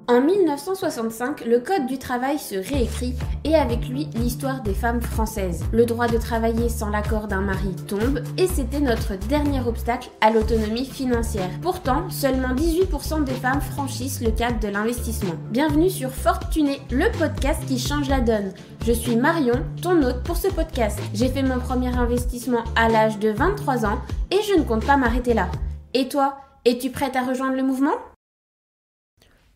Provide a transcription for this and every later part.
En 1965, le Code du travail se réécrit et avec lui l'histoire des femmes françaises. Le droit de travailler sans l'accord d'un mari tombe et c'était notre dernier obstacle à l'autonomie financière. Pourtant, seulement 18% des femmes franchissent le cap de l'investissement. Bienvenue sur Fortuné, le podcast qui change la donne. Je suis Marion, ton hôte pour ce podcast. J'ai fait mon premier investissement à l'âge de 23 ans et je ne compte pas m'arrêter là. Et toi, es-tu prête à rejoindre le mouvement ?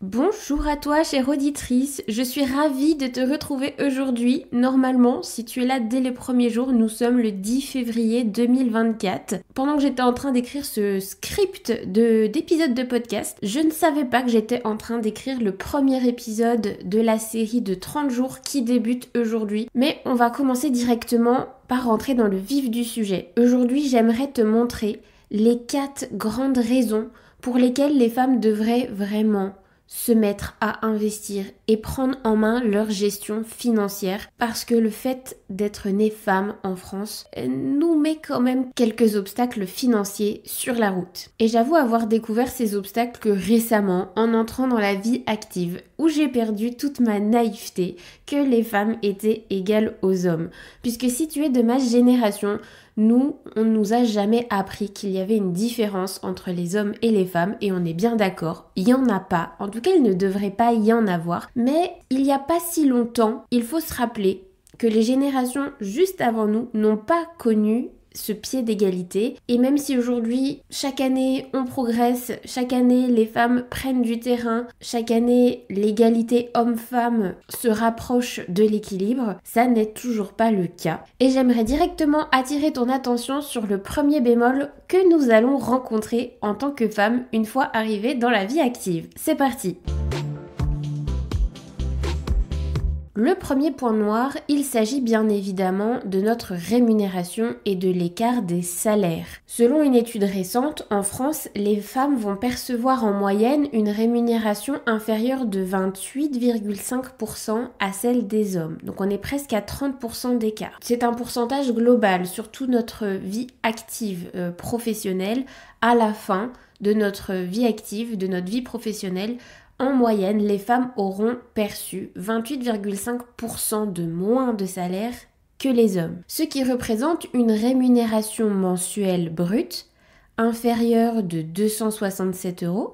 Bonjour à toi chère auditrice, je suis ravie de te retrouver aujourd'hui. Normalement, si tu es là dès les premiers jours, nous sommes le 10 février 2024. Pendant que j'étais en train d'écrire ce script d'épisode de podcast, je ne savais pas que j'étais en train d'écrire le premier épisode de la série de 30 jours qui débute aujourd'hui. Mais on va commencer directement par rentrer dans le vif du sujet. Aujourd'hui, j'aimerais te montrer les 4 grandes raisons pour lesquelles les femmes devraient vraiment se mettre à investir et prendre en main leur gestion financière parce que le fait d'être née femme en France nous met quand même quelques obstacles financiers sur la route. Et j'avoue avoir découvert ces obstacles que récemment en entrant dans la vie active où j'ai perdu toute ma naïveté que les femmes étaient égales aux hommes. Puisque si tu es de ma génération, on ne nous a jamais appris qu'il y avait une différence entre les hommes et les femmes et on est bien d'accord, il n'y en a pas. En tout cas, il ne devrait pas y en avoir. Mais il n'y a pas si longtemps, il faut se rappeler que les générations juste avant nous n'ont pas connu ce pied d'égalité. Et même si aujourd'hui, chaque année, on progresse, chaque année, les femmes prennent du terrain, chaque année, l'égalité homme-femme se rapproche de l'équilibre, ça n'est toujours pas le cas. Et j'aimerais directement attirer ton attention sur le premier bémol que nous allons rencontrer en tant que femmes une fois arrivées dans la vie active. C'est parti! Le premier point noir, il s'agit bien évidemment de notre rémunération et de l'écart des salaires. Selon une étude récente, en France, les femmes vont percevoir en moyenne une rémunération inférieure de 28,5% à celle des hommes. Donc on est presque à 30% d'écart. C'est un pourcentage global sur toute notre vie active professionnelle. À la fin de notre vie active, de notre vie professionnelle, en moyenne, les femmes auront perçu 28,5% de moins de salaire que les hommes, ce qui représente une rémunération mensuelle brute inférieure de 267 €,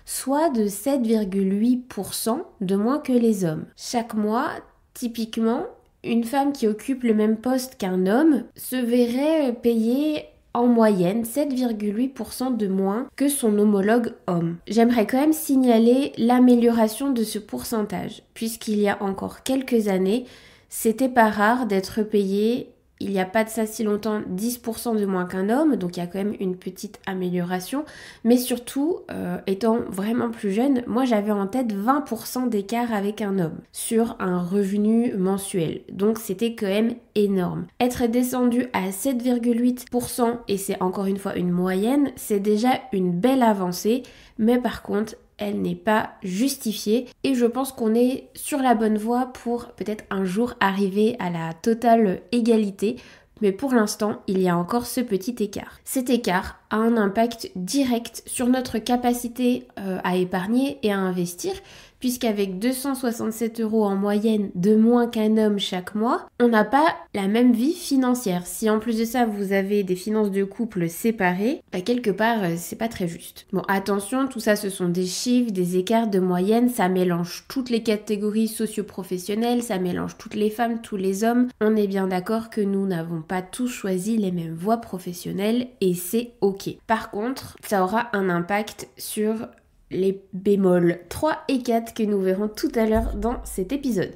soit de 7,8% de moins que les hommes. Chaque mois, typiquement, une femme qui occupe le même poste qu'un homme se verrait payer en moyenne 7,8% de moins que son homologue homme. J'aimerais quand même signaler l'amélioration de ce pourcentage, puisqu'il y a encore quelques années, c'était pas rare d'être payé, il n'y a pas de ça si longtemps, 10% de moins qu'un homme, donc il y a quand même une petite amélioration, mais surtout, étant vraiment plus jeune, moi j'avais en tête 20% d'écart avec un homme sur un revenu mensuel, donc c'était quand même énorme. Être descendu à 7,8%, et c'est encore une fois une moyenne, c'est déjà une belle avancée, mais par contre, elle n'est pas justifiée et je pense qu'on est sur la bonne voie pour peut-être un jour arriver à la totale égalité. Mais pour l'instant, il y a encore ce petit écart. Cet écart a un impact direct sur notre capacité à épargner et à investir, puisqu'avec 267 € en moyenne de moins qu'un homme chaque mois, on n'a pas la même vie financière. Si en plus de ça, vous avez des finances de couple séparées, quelque part, c'est pas très juste. Bon, attention, tout ça, ce sont des chiffres, des écarts de moyenne, ça mélange toutes les catégories socio-professionnelles, ça mélange toutes les femmes, tous les hommes. On est bien d'accord que nous n'avons pas tous choisi les mêmes voies professionnelles et c'est ok. Par contre, ça aura un impact sur les bémols 3 et 4 que nous verrons tout à l'heure dans cet épisode.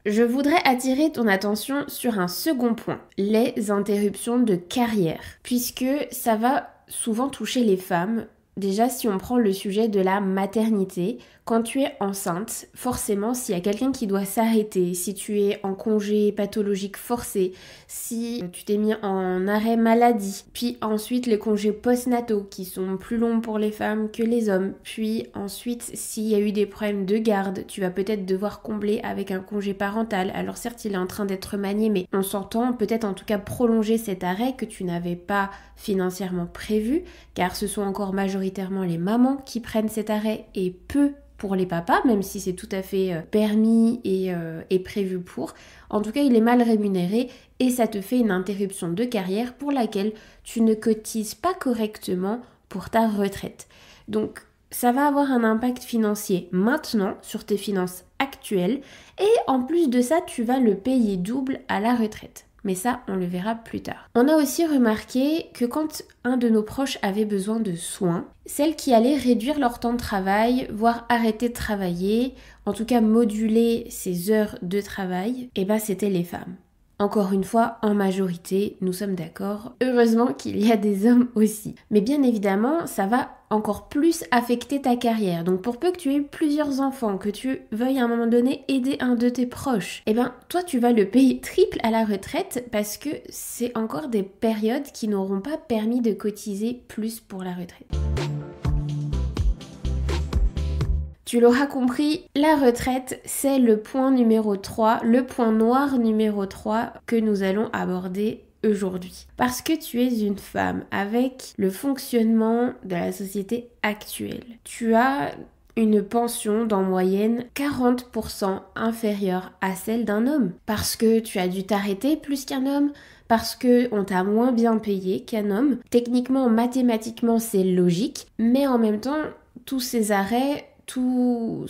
Je voudrais attirer ton attention sur un second point, les interruptions de carrière, puisque ça va souvent toucher les femmes. Déjà, si on prend le sujet de la maternité, quand tu es enceinte, forcément, s'il y a quelqu'un qui doit s'arrêter, si tu es en congé pathologique forcé, si tu t'es mis en arrêt maladie, puis ensuite les congés postnataux qui sont plus longs pour les femmes que les hommes, puis ensuite s'il y a eu des problèmes de garde, tu vas peut-être devoir combler avec un congé parental. Alors certes, il est en train d'être manié, mais on s'entend peut-être en tout cas prolonger cet arrêt que tu n'avais pas financièrement prévu, car ce sont encore majoritairement les mamans qui prennent cet arrêt et peu pour les papas, même si c'est tout à fait permis et prévu pour. En tout cas, il est mal rémunéré et ça te fait une interruption de carrière pour laquelle tu ne cotises pas correctement pour ta retraite. Donc, ça va avoir un impact financier maintenant sur tes finances actuelles et en plus de ça, tu vas le payer double à la retraite. Mais ça, on le verra plus tard. On a aussi remarqué que quand un de nos proches avait besoin de soins, celles qui allaient réduire leur temps de travail, voire arrêter de travailler, en tout cas moduler ses heures de travail, c'était les femmes. Encore une fois, en majorité, nous sommes d'accord. Heureusement qu'il y a des hommes aussi. Mais bien évidemment, ça va encore plus affecter ta carrière. Donc pour peu que tu aies plusieurs enfants, que tu veuilles à un moment donné aider un de tes proches, toi tu vas le payer triple à la retraite parce que c'est encore des périodes qui n'auront pas permis de cotiser plus pour la retraite. Tu l'auras compris, la retraite, c'est le point numéro 3, le point noir numéro 3 que nous allons aborder aujourd'hui. Parce que tu es une femme avec le fonctionnement de la société actuelle. Tu as une pension d'en moyenne 40% inférieure à celle d'un homme. Parce que tu as dû t'arrêter plus qu'un homme, parce qu'on t'a moins bien payé qu'un homme. Techniquement, mathématiquement, c'est logique, mais en même temps, tous ces arrêts, tout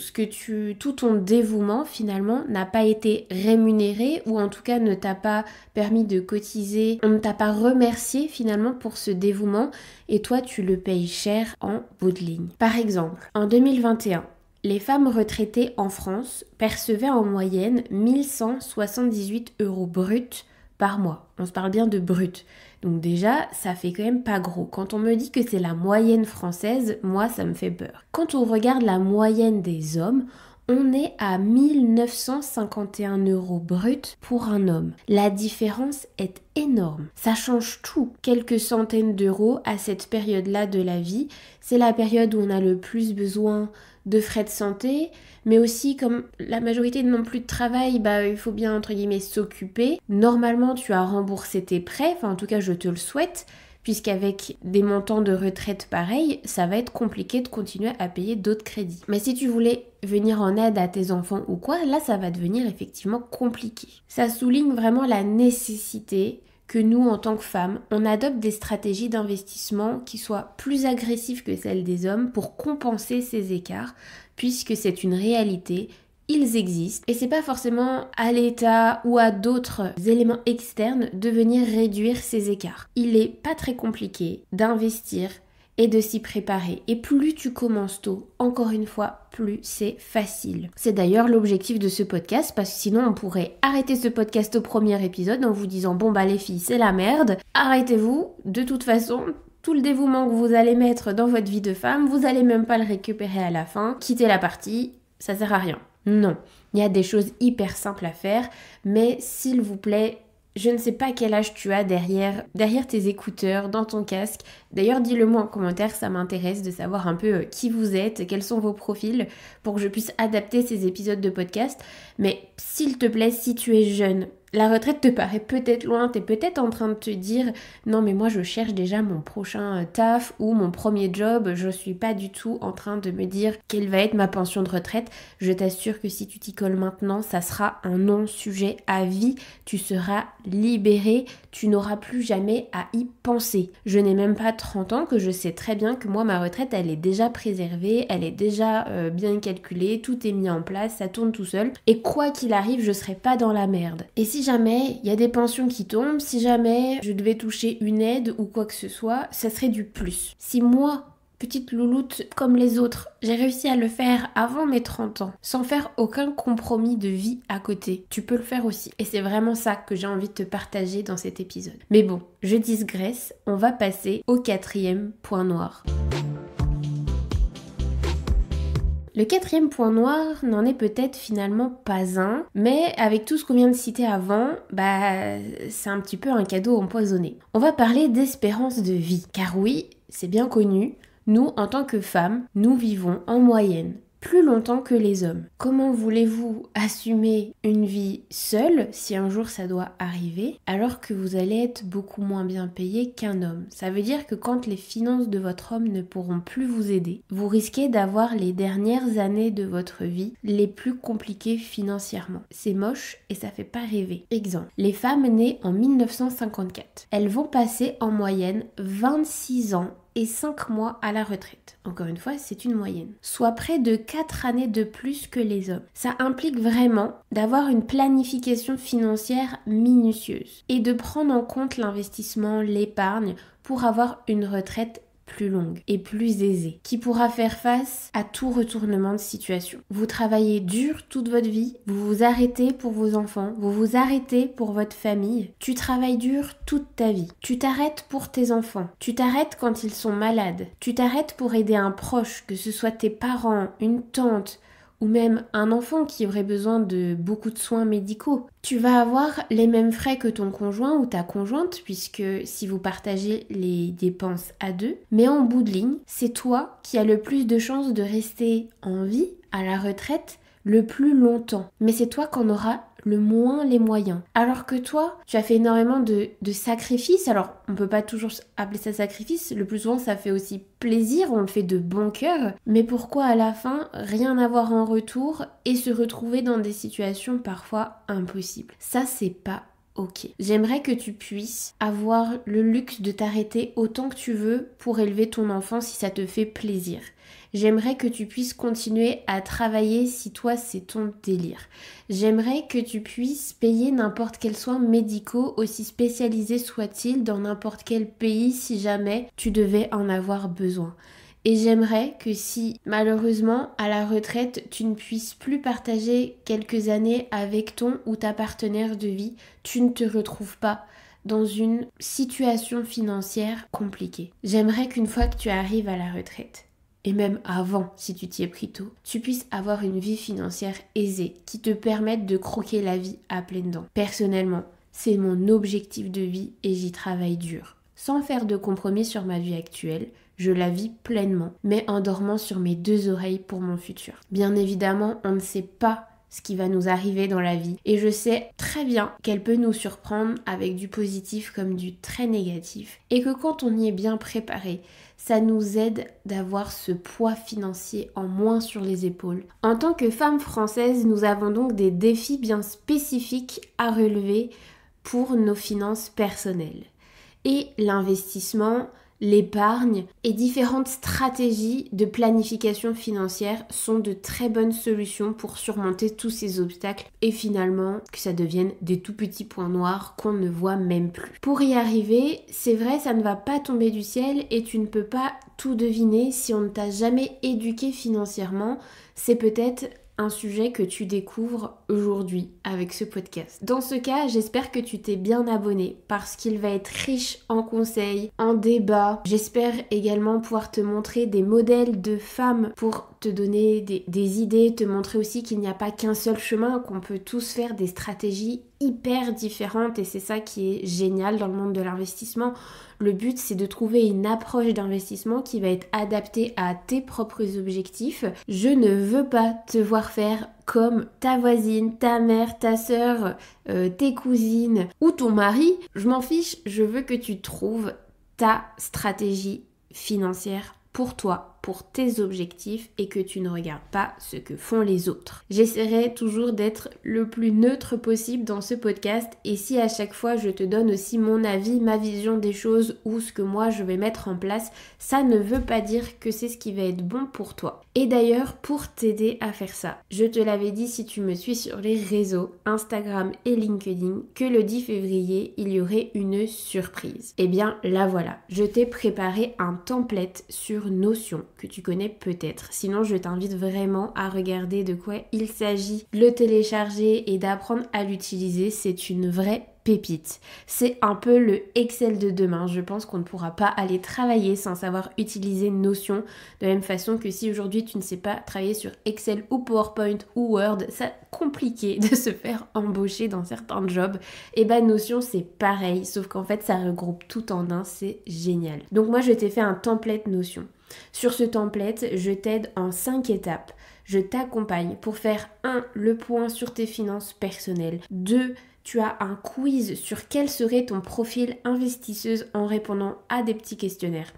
ton dévouement finalement n'a pas été rémunéré ou en tout cas ne t'a pas permis de cotiser, on ne t'a pas remercié finalement pour ce dévouement et toi tu le payes cher en bout de ligne. Par exemple, en 2021, les femmes retraitées en France percevaient en moyenne 1178 € bruts par mois. On se parle bien de brut. Donc déjà, ça fait quand même pas gros. Quand on me dit que c'est la moyenne française, moi, ça me fait peur. Quand on regarde la moyenne des hommes, on est à 1951 € brut pour un homme. La différence est énorme. Ça change tout. Quelques centaines d'euros à cette période-là de la vie. C'est la période où on a le plus besoin de frais de santé, mais aussi comme la majorité n'ont plus de travail, il faut bien entre guillemets s'occuper. Normalement, tu as remboursé tes prêts, en tout cas je te le souhaite, puisqu'avec des montants de retraite pareils, ça va être compliqué de continuer à payer d'autres crédits. Mais si tu voulais venir en aide à tes enfants ou quoi, là ça va devenir effectivement compliqué. Ça souligne vraiment la nécessité que nous, en tant que femmes, on adopte des stratégies d'investissement qui soient plus agressives que celles des hommes pour compenser ces écarts, puisque c'est une réalité, ils existent, et c'est pas forcément à l'État ou à d'autres éléments externes de venir réduire ces écarts. Il est pas très compliqué d'investir et de s'y préparer. Et plus tu commences tôt, encore une fois, plus c'est facile. C'est d'ailleurs l'objectif de ce podcast, parce que sinon on pourrait arrêter ce podcast au premier épisode en vous disant « Bon les filles, c'est la merde, arrêtez-vous, de toute façon... » Tout le dévouement que vous allez mettre dans votre vie de femme, vous allez même pas le récupérer à la fin. Quittez la partie, ça sert à rien. Non, il y a des choses hyper simples à faire, mais s'il vous plaît, je ne sais pas quel âge tu as derrière tes écouteurs, dans ton casque. D'ailleurs, dis-le moi en commentaire, ça m'intéresse de savoir un peu qui vous êtes, quels sont vos profils, pour que je puisse adapter ces épisodes de podcast. Mais s'il te plaît, si tu es jeune, la retraite te paraît peut-être loin, t'es peut-être en train de te dire « Non mais moi je cherche déjà mon prochain taf ou mon premier job, je suis pas du tout en train de me dire quelle va être ma pension de retraite. » Je t'assure que si tu t'y colles maintenant, ça sera un non-sujet à vie, tu seras libéré, tu n'auras plus jamais à y penser. Je n'ai même pas 30 ans que je sais très bien que moi ma retraite elle est déjà préservée, elle est déjà bien calculée, tout est mis en place, ça tourne tout seul et quoi qu'il arrive je serai pas dans la merde. Et si jamais il y a des pensions qui tombent, si jamais je devais toucher une aide ou quoi que ce soit, ça serait du plus. Si moi, petite louloute comme les autres, j'ai réussi à le faire avant mes 30 ans, sans faire aucun compromis de vie à côté, tu peux le faire aussi. Et c'est vraiment ça que j'ai envie de te partager dans cet épisode. Mais bon, je digresse, on va passer au 4e point noir. Le Le quatrième point noir n'en est peut-être finalement pas un, mais avec tout ce qu'on vient de citer avant, c'est un petit peu un cadeau empoisonné. On va parler d'espérance de vie, car oui, c'est bien connu, nous en tant que femmes, nous vivons en moyenne plus longtemps que les hommes. Comment voulez-vous assumer une vie seule si un jour ça doit arriver, alors que vous allez être beaucoup moins bien payé qu'un homme? Ça veut dire que quand les finances de votre homme ne pourront plus vous aider, vous risquez d'avoir les dernières années de votre vie les plus compliquées financièrement. C'est moche et ça fait pas rêver. Exemple, les femmes nées en 1954, elles vont passer en moyenne 26 ans et 5 mois à la retraite. Encore une fois, c'est une moyenne. Soit près de 4 années de plus que les hommes. Ça implique vraiment d'avoir une planification financière minutieuse et de prendre en compte l'investissement, l'épargne pour avoir une retraite plus longue et plus aisée, qui pourra faire face à tout retournement de situation. Vous travaillez dur toute votre vie, vous vous arrêtez pour vos enfants, vous vous arrêtez pour votre famille, tu travailles dur toute ta vie, tu t'arrêtes pour tes enfants, tu t'arrêtes quand ils sont malades, tu t'arrêtes pour aider un proche, que ce soit tes parents, une tante, ou même un enfant qui aurait besoin de beaucoup de soins médicaux. Tu vas avoir les mêmes frais que ton conjoint ou ta conjointe, puisque si vous partagez les dépenses à deux, mais en bout de ligne, c'est toi qui as le plus de chances de rester en vie à la retraite le plus longtemps. Mais c'est toi qu'on aura le moins les moyens. Alors que toi, tu as fait énormément de sacrifices. Alors, on peut pas toujours appeler ça sacrifice. Le plus souvent, ça fait aussi plaisir. On le fait de bon cœur. Mais pourquoi à la fin, rien avoir en retour et se retrouver dans des situations parfois impossibles? Ça, c'est pas ok. J'aimerais que tu puisses avoir le luxe de t'arrêter autant que tu veux pour élever ton enfant si ça te fait plaisir. J'aimerais que tu puisses continuer à travailler si toi c'est ton délire. J'aimerais que tu puisses payer n'importe quels soins médicaux, aussi spécialisés soient-ils, dans n'importe quel pays si jamais tu devais en avoir besoin. Et j'aimerais que si, malheureusement, à la retraite, tu ne puisses plus partager quelques années avec ton ou ta partenaire de vie, tu ne te retrouves pas dans une situation financière compliquée. J'aimerais qu'une fois que tu arrives à la retraite, et même avant, si tu t'y es pris tôt, tu puisses avoir une vie financière aisée qui te permette de croquer la vie à pleines dents. Personnellement, c'est mon objectif de vie et j'y travaille dur. Sans faire de compromis sur ma vie actuelle, je la vis pleinement, mais en dormant sur mes deux oreilles pour mon futur. Bien évidemment, on ne sait pas ce qui va nous arriver dans la vie. Et je sais très bien qu'elle peut nous surprendre avec du positif comme du très négatif. Et que quand on y est bien préparé, ça nous aide d'avoir ce poids financier en moins sur les épaules. En tant que femmes françaises, nous avons donc des défis bien spécifiques à relever pour nos finances personnelles. Et l'investissement, l'épargne et différentes stratégies de planification financière sont de très bonnes solutions pour surmonter tous ces obstacles et finalement que ça devienne des tout petits points noirs qu'on ne voit même plus. Pour y arriver, c'est vrai, ça ne va pas tomber du ciel et tu ne peux pas tout deviner si on ne t'a jamais éduqué financièrement. C'est peut-être un sujet que tu découvres aujourd'hui avec ce podcast. Dans ce cas, j'espère que tu t'es bien abonné parce qu'il va être riche en conseils, en débats. J'espère également pouvoir te montrer des modèles de femmes pour te donner des idées, te montrer aussi qu'il n'y a pas qu'un seul chemin, qu'on peut tous faire des stratégies hyper différentes et c'est ça qui est génial dans le monde de l'investissement. Le but, c'est de trouver une approche d'investissement qui va être adaptée à tes propres objectifs. Je ne veux pas te voir faire comme ta voisine, ta mère, ta sœur, tes cousines ou ton mari. Je m'en fiche, je veux que tu trouves ta stratégie financière pour toi, pour tes objectifs et que tu ne regardes pas ce que font les autres. J'essaierai toujours d'être le plus neutre possible dans ce podcast et si à chaque fois je te donne aussi mon avis, ma vision des choses ou ce que moi je vais mettre en place, ça ne veut pas dire que c'est ce qui va être bon pour toi. Et d'ailleurs, pour t'aider à faire ça, je te l'avais dit si tu me suis sur les réseaux, Instagram et LinkedIn, que le 10 février, il y aurait une surprise. Et bien là voilà, je t'ai préparé un template sur Notion que tu connais peut-être. Sinon, je t'invite vraiment à regarder de quoi il s'agit, le télécharger et d'apprendre à l'utiliser. C'est une vraie pépite. C'est un peu le Excel de demain. Je pense qu'on ne pourra pas aller travailler sans savoir utiliser Notion, de la même façon que si aujourd'hui tu ne sais pas travailler sur Excel ou PowerPoint ou Word, c'est compliqué de se faire embaucher dans certains jobs. Et bah Notion c'est pareil, sauf qu'en fait ça regroupe tout en un, c'est génial. Donc moi je t'ai fait un template Notion. Sur ce template, je t'aide en 5 étapes. Je t'accompagne pour faire 1. Le point sur tes finances personnelles. 2. Tu as un quiz sur quel serait ton profil investisseuse en répondant à des petits questionnaires.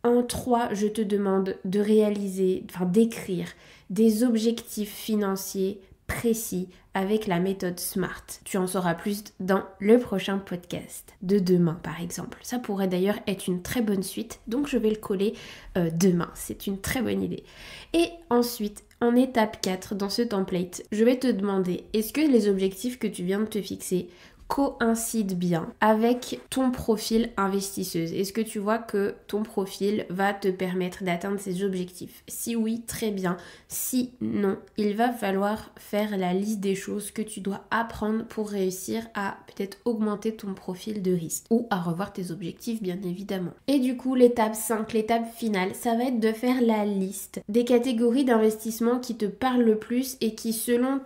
En 3, je te demande d'écrire des objectifs financiers précis avec la méthode SMART. Tu en sauras plus dans le prochain podcast de demain par exemple. Ça pourrait d'ailleurs être une très bonne suite, donc je vais le coller demain. C'est une très bonne idée. Et ensuite, en étape 4 dans ce template, je vais te demander est-ce que les objectifs que tu viens de te fixer coïncide bien avec ton profil investisseuse? Est-ce que tu vois que ton profil va te permettre d'atteindre ces objectifs? Si oui, très bien. Si non, il va falloir faire la liste des choses que tu dois apprendre pour réussir à peut-être augmenter ton profil de risque ou à revoir tes objectifs bien évidemment. Et du coup, l'étape 5, l'étape finale, ça va être de faire la liste des catégories d'investissement qui te parlent le plus et qui selon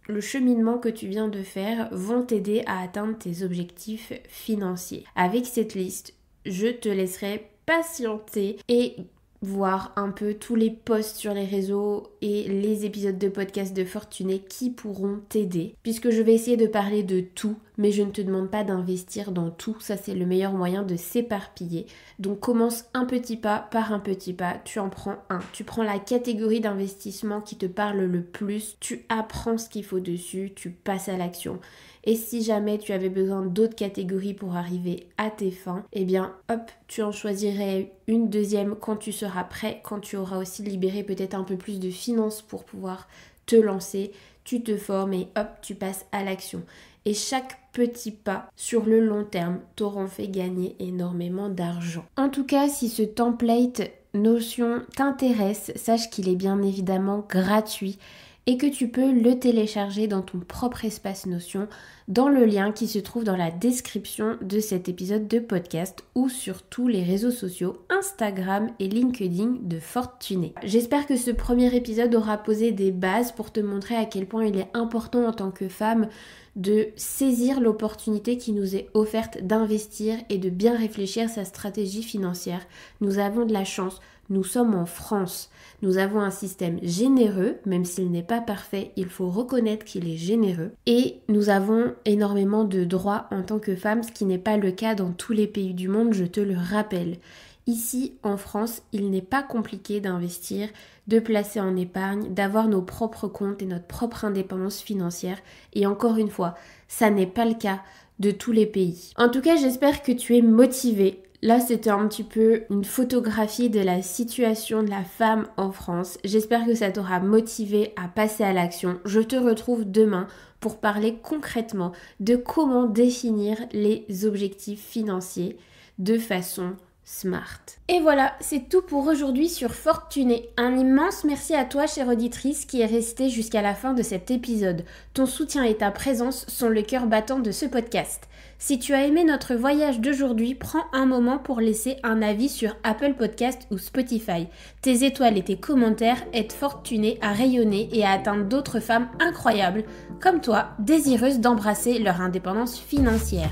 le cheminement que tu viens de faire vont t'aider à atteindre tes objectifs financiers. Avec cette liste, je te laisserai patienter et voir un peu tous les posts sur les réseaux et les épisodes de podcast de Fortuné qui pourront t'aider. Puisque je vais essayer de parler de tout, mais je ne te demande pas d'investir dans tout. Ça, c'est le meilleur moyen de s'éparpiller. Donc, commence un petit pas par un petit pas. Tu en prends un. Tu prends la catégorie d'investissement qui te parle le plus. Tu apprends ce qu'il faut dessus. Tu passes à l'action. Et si jamais tu avais besoin d'autres catégories pour arriver à tes fins, eh bien hop, tu en choisirais une deuxième quand tu seras prêt, quand tu auras aussi libéré peut-être un peu plus de finances pour pouvoir te lancer, tu te formes et hop, tu passes à l'action. Et chaque petit pas sur le long terme t'auront fait gagner énormément d'argent. En tout cas, si ce template Notion t'intéresse, sache qu'il est bien évidemment gratuit et que tu peux le télécharger dans ton propre espace Notion dans le lien qui se trouve dans la description de cet épisode de podcast ou sur tous les réseaux sociaux Instagram et LinkedIn de Fortuné. J'espère que ce premier épisode aura posé des bases pour te montrer à quel point il est important en tant que femme de saisir l'opportunité qui nous est offerte d'investir et de bien réfléchir sa stratégie financière. Nous avons de la chance. Nous sommes en France, nous avons un système généreux, même s'il n'est pas parfait, il faut reconnaître qu'il est généreux. Et nous avons énormément de droits en tant que femmes, ce qui n'est pas le cas dans tous les pays du monde, je te le rappelle. Ici, en France, il n'est pas compliqué d'investir, de placer en épargne, d'avoir nos propres comptes et notre propre indépendance financière. Et encore une fois, ça n'est pas le cas de tous les pays. En tout cas, j'espère que tu es motivée. Là, c'était un petit peu une photographie de la situation de la femme en France. J'espère que ça t'aura motivé à passer à l'action. Je te retrouve demain pour parler concrètement de comment définir les objectifs financiers de façon smart. Et voilà, c'est tout pour aujourd'hui sur Fortuné. Un immense merci à toi, chère auditrice, qui est restée jusqu'à la fin de cet épisode. Ton soutien et ta présence sont le cœur battant de ce podcast. Si tu as aimé notre voyage d'aujourd'hui, prends un moment pour laisser un avis sur Apple Podcast ou Spotify. Tes étoiles et tes commentaires aident Fortuné à rayonner et à atteindre d'autres femmes incroyables, comme toi, désireuses d'embrasser leur indépendance financière.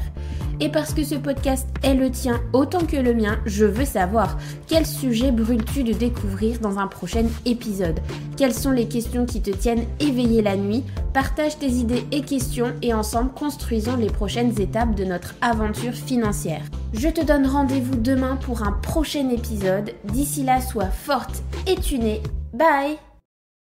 Et parce que ce podcast est le tien autant que le mien, je veux savoir quel sujet brûles-tu de découvrir dans un prochain épisode? Quelles sont les questions qui te tiennent éveillé la nuit? Partage tes idées et questions et ensemble construisons les prochaines étapes de notre aventure financière. Je te donne rendez-vous demain pour un prochain épisode. D'ici là, sois forte et tunée. Bye!